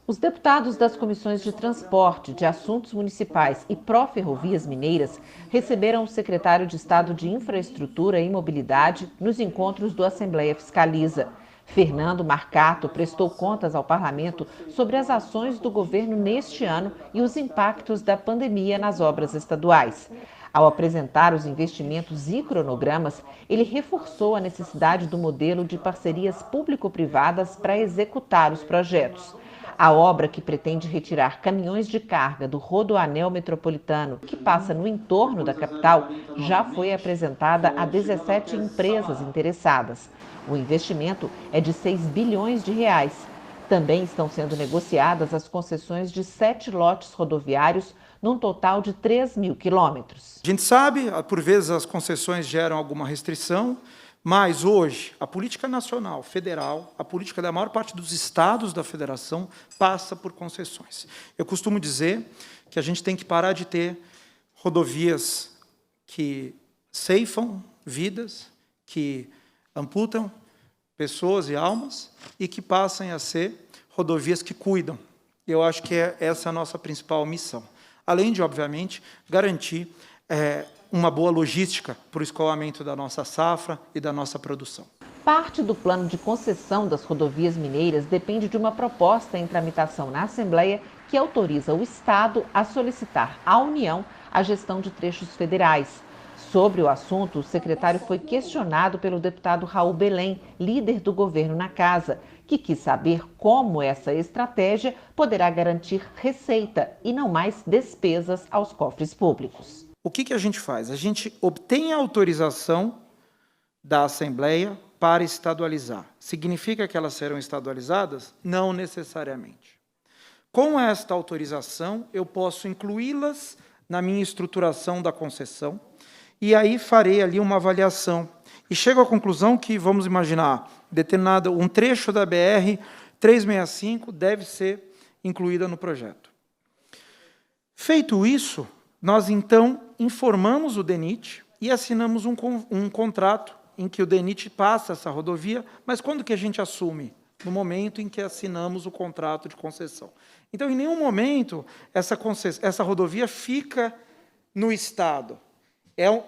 Os deputados das comissões de Transporte, de Assuntos Municipais e Pró-Ferrovias Mineiras receberam o secretário de Estado de Infraestrutura e Mobilidade nos encontros do Assembleia Fiscaliza. Fernando Marcato prestou contas ao parlamento sobre as ações do governo neste ano e os impactos da pandemia nas obras estaduais. Ao apresentar os investimentos e cronogramas, ele reforçou a necessidade do modelo de parcerias público-privadas para executar os projetos. A obra, que pretende retirar caminhões de carga do Rodoanel Metropolitano, que passa no entorno da capital, já foi apresentada a 17 empresas interessadas. O investimento é de 6 bilhões de reais. Também estão sendo negociadas as concessões de 7 lotes rodoviários, num total de 3 mil quilômetros. A gente sabe, por vezes as concessões geram alguma restrição, mas hoje a política nacional, federal, a política da maior parte dos estados da federação passa por concessões. Eu costumo dizer que a gente tem que parar de ter rodovias que ceifam vidas, que amputam pessoas e almas e que passem a ser rodovias que cuidam. Eu acho que essa é a nossa principal missão. Além de, obviamente, garantir uma boa logística para o escoamento da nossa safra e da nossa produção. Parte do plano de concessão das rodovias mineiras depende de uma proposta em tramitação na Assembleia que autoriza o Estado a solicitar à União a gestão de trechos federais. Sobre o assunto, o secretário foi questionado pelo deputado Raul Belém, líder do governo na casa, que quis saber como essa estratégia poderá garantir receita e não mais despesas aos cofres públicos. O que a gente faz? A gente obtém a autorização da Assembleia para estadualizar. Significa que elas serão estadualizadas? Não necessariamente. Com esta autorização, eu posso incluí-las na minha estruturação da concessão e aí farei ali uma avaliação. E chego à conclusão que, vamos imaginar, um trecho da BR-365 deve ser incluída no projeto. Feito isso, nós, então, informamos o DENIT e assinamos um contrato em que o DENIT passa essa rodovia, mas quando que a gente assume? No momento em que assinamos o contrato de concessão. Então, em nenhum momento, essa rodovia fica no Estado.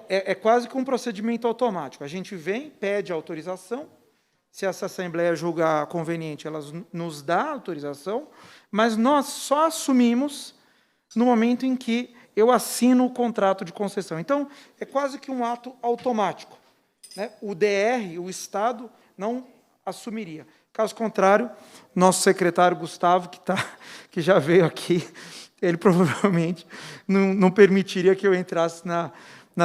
É quase que um procedimento automático. A gente vem, pede autorização, se essa Assembleia julgar conveniente, ela nos dá autorização, mas nós só assumimos no momento em que eu assino o contrato de concessão. Então, é quase que um ato automático, né? O DR, o Estado, não assumiria. Caso contrário, nosso secretário Gustavo, que já veio aqui, ele provavelmente não permitiria que eu entrasse na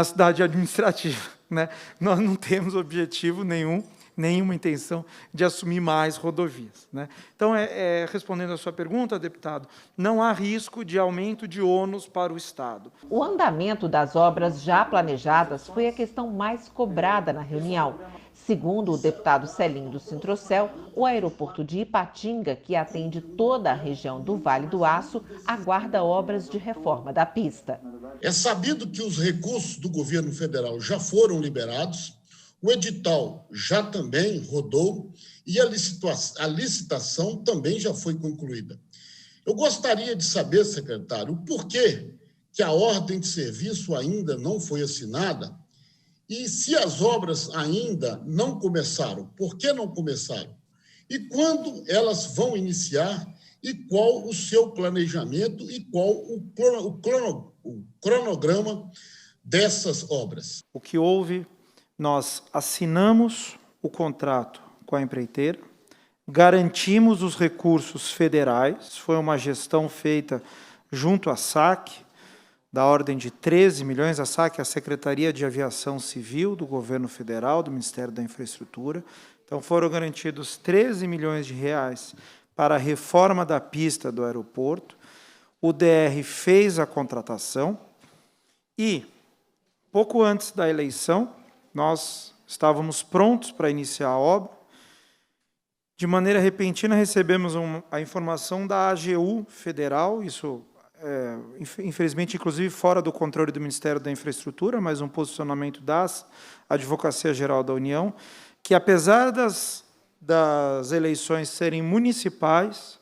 cidade administrativa, né? Nós não temos objetivo nenhuma intenção de assumir mais rodovias, né? Então, respondendo à sua pergunta, deputado, não há risco de aumento de ônus para o Estado. O andamento das obras já planejadas foi a questão mais cobrada na reunião. Segundo o deputado Celinho do Sintrocel, o aeroporto de Ipatinga, que atende toda a região do Vale do Aço, aguarda obras de reforma da pista. É sabido que os recursos do governo federal já foram liberados, o edital já também rodou e a licitação também já foi concluída. Eu gostaria de saber, secretário, o porquê que a ordem de serviço ainda não foi assinada e se as obras ainda não começaram, por que não começaram? E quando elas vão iniciar e qual o seu planejamento e qual o cronograma dessas obras? O que houve, nós assinamos o contrato com a empreiteira, garantimos os recursos federais, foi uma gestão feita junto à SAC, da ordem de 13 milhões, a SAC é a Secretaria de Aviação Civil do Governo Federal, do Ministério da Infraestrutura. Então, foram garantidos 13 milhões de reais para a reforma da pista do aeroporto. O DR fez a contratação e, pouco antes da eleição, nós estávamos prontos para iniciar a obra. De maneira repentina, recebemos a informação da AGU Federal, isso infelizmente, inclusive fora do controle do Ministério da Infraestrutura, mas um posicionamento da Advocacia Geral da União, que, apesar das eleições serem municipais,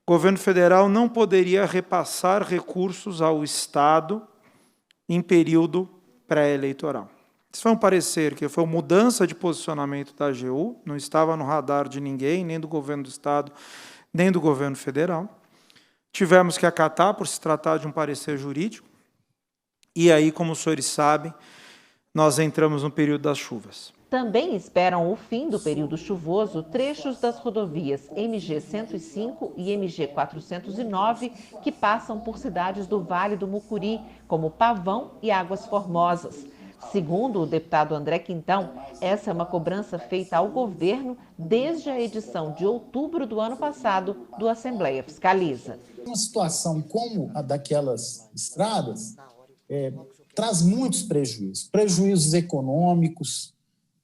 o governo federal não poderia repassar recursos ao Estado em período pré-eleitoral. Isso foi um parecer que foi uma mudança de posicionamento da AGU, não estava no radar de ninguém, nem do governo do Estado, nem do governo federal. Tivemos que acatar, por se tratar de um parecer jurídico, e aí, como os senhores sabem, nós entramos no período das chuvas. Também esperam o fim do período chuvoso trechos das rodovias MG 105 e MG 409, que passam por cidades do Vale do Mucuri, como Pavão e Águas Formosas. Segundo o deputado André Quintão, essa é uma cobrança feita ao governo desde a edição de outubro do ano passado do Assembleia Fiscaliza. Uma situação como a daquelas estradas traz muitos prejuízos econômicos,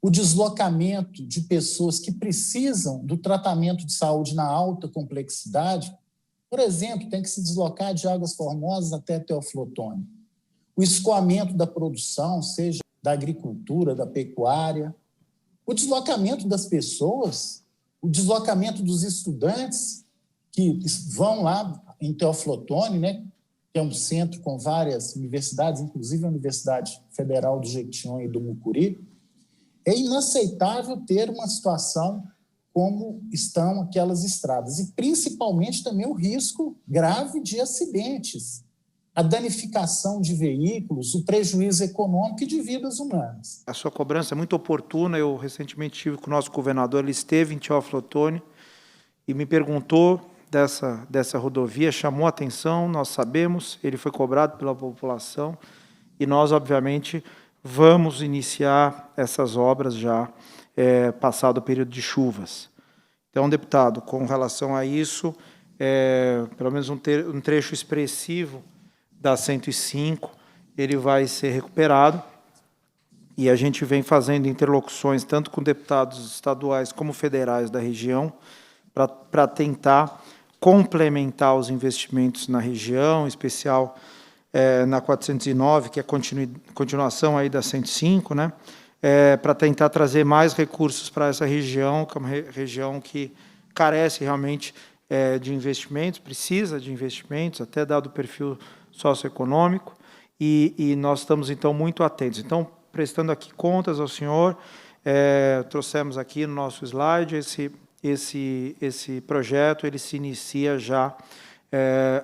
o deslocamento de pessoas que precisam do tratamento de saúde na alta complexidade. Por exemplo, tem que se deslocar de Águas Formosas até Teófilo Otoni. O escoamento da produção, seja da agricultura, da pecuária, o deslocamento das pessoas, o deslocamento dos estudantes que vão lá em Teófilo Otoni, né, que é um centro com várias universidades, inclusive a Universidade Federal do Jequitinhonha e do Mucuri. É inaceitável ter uma situação como estão aquelas estradas, e principalmente também o risco grave de acidentes, a danificação de veículos, o prejuízo econômico e de vidas humanas. A sua cobrança é muito oportuna. Eu recentemente estive com o nosso governador, ele esteve em Teófilo Otoni e me perguntou dessa rodovia, chamou a atenção, nós sabemos, ele foi cobrado pela população e nós, obviamente, vamos iniciar essas obras já passado o período de chuvas. Então, deputado, com relação a isso, pelo menos um trecho expressivo da 105, ele vai ser recuperado, e a gente vem fazendo interlocuções tanto com deputados estaduais como federais da região para tentar complementar os investimentos na região, em especial na 409, que é a continuação aí da 105, né? Para tentar trazer mais recursos para essa região, que é uma região que carece realmente de investimentos, precisa de investimentos, até dado o perfil socioeconômico, e nós estamos, então, muito atentos. Então, prestando aqui contas ao senhor, trouxemos aqui no nosso slide esse projeto, ele se inicia já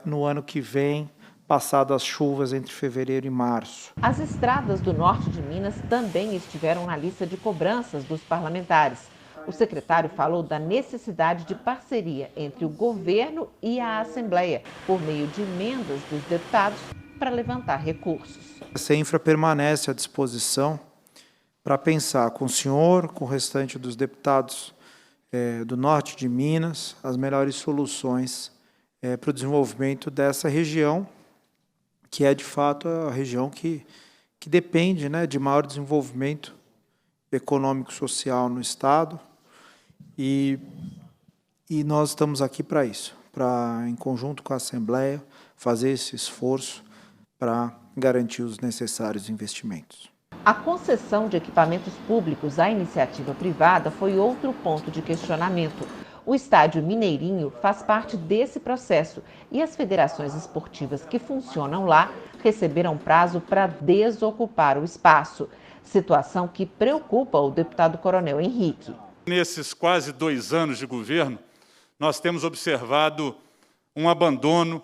no ano que vem, passado as chuvas entre fevereiro e março. As estradas do norte de Minas também estiveram na lista de cobranças dos parlamentares. O secretário falou da necessidade de parceria entre o governo e a Assembleia, por meio de emendas dos deputados, para levantar recursos. A CENFRA permanece à disposição para pensar com o senhor, com o restante dos deputados do norte de Minas, as melhores soluções para o desenvolvimento dessa região, que é, de fato, a região que depende, né, de maior desenvolvimento econômico-social no Estado, e nós estamos aqui para isso, para, em conjunto com a Assembleia, fazer esse esforço para garantir os necessários investimentos. A concessão de equipamentos públicos à iniciativa privada foi outro ponto de questionamento. O estádio Mineirinho faz parte desse processo e as federações esportivas que funcionam lá receberam prazo para desocupar o espaço, situação que preocupa o deputado Coronel Henrique. Nesses quase 2 anos de governo, nós temos observado um abandono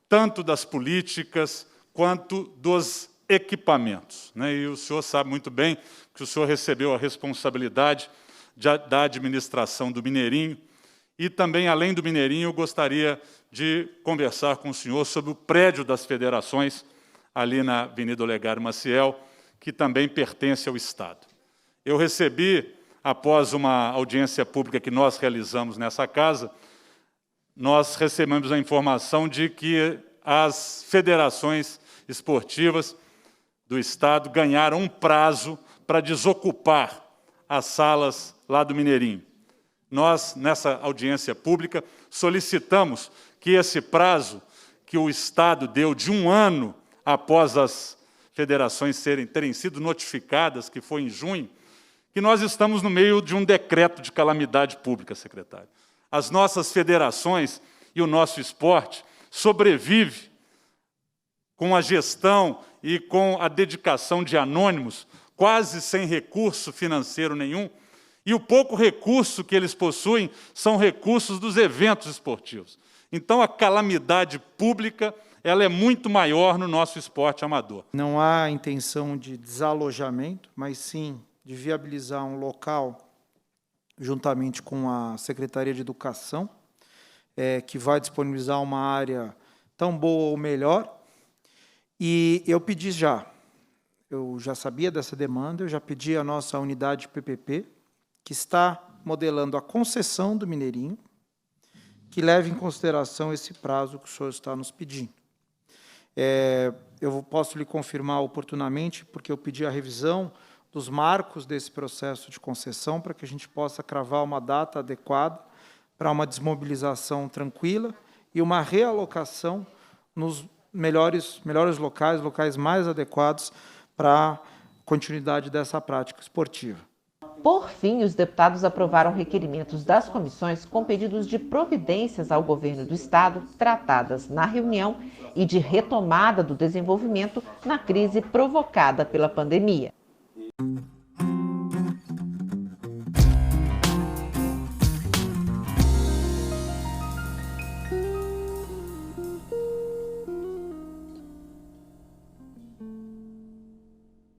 tanto das políticas quanto dos equipamentos, né? E o senhor sabe muito bem que o senhor recebeu a responsabilidade da administração do Mineirinho, e também, além do Mineirinho, eu gostaria de conversar com o senhor sobre o prédio das federações, ali na Avenida Olegário Maciel, que também pertence ao Estado. Eu recebi, após uma audiência pública que nós realizamos nessa casa, nós recebemos a informação de que as federações esportivas do Estado ganharam um prazo para desocupar as salas lá do Mineirinho. Nós, nessa audiência pública, solicitamos que esse prazo que o Estado deu de 1 ano após as federações terem sido notificadas, que foi em junho, que nós estamos no meio de um decreto de calamidade pública, secretário. As nossas federações e o nosso esporte sobrevive com a gestão e com a dedicação de anônimos, quase sem recurso financeiro nenhum, e o pouco recurso que eles possuem são recursos dos eventos esportivos. Então, a calamidade pública ela é muito maior no nosso esporte amador. Não há intenção de desalojamento, mas sim de viabilizar um local, juntamente com a Secretaria de Educação, que vai disponibilizar uma área tão boa ou melhor. E eu pedi eu já sabia dessa demanda, eu já pedi à nossa unidade PPP, que está modelando a concessão do Mineirinho, que leve em consideração esse prazo que o senhor está nos pedindo. Eu posso lhe confirmar oportunamente, porque eu pedi a revisão dos marcos desse processo de concessão, para que a gente possa cravar uma data adequada para uma desmobilização tranquila e uma realocação nos melhores locais mais adequados para a continuidade dessa prática esportiva. Por fim, os deputados aprovaram requerimentos das comissões com pedidos de providências ao governo do Estado tratadas na reunião e de retomada do desenvolvimento na crise provocada pela pandemia.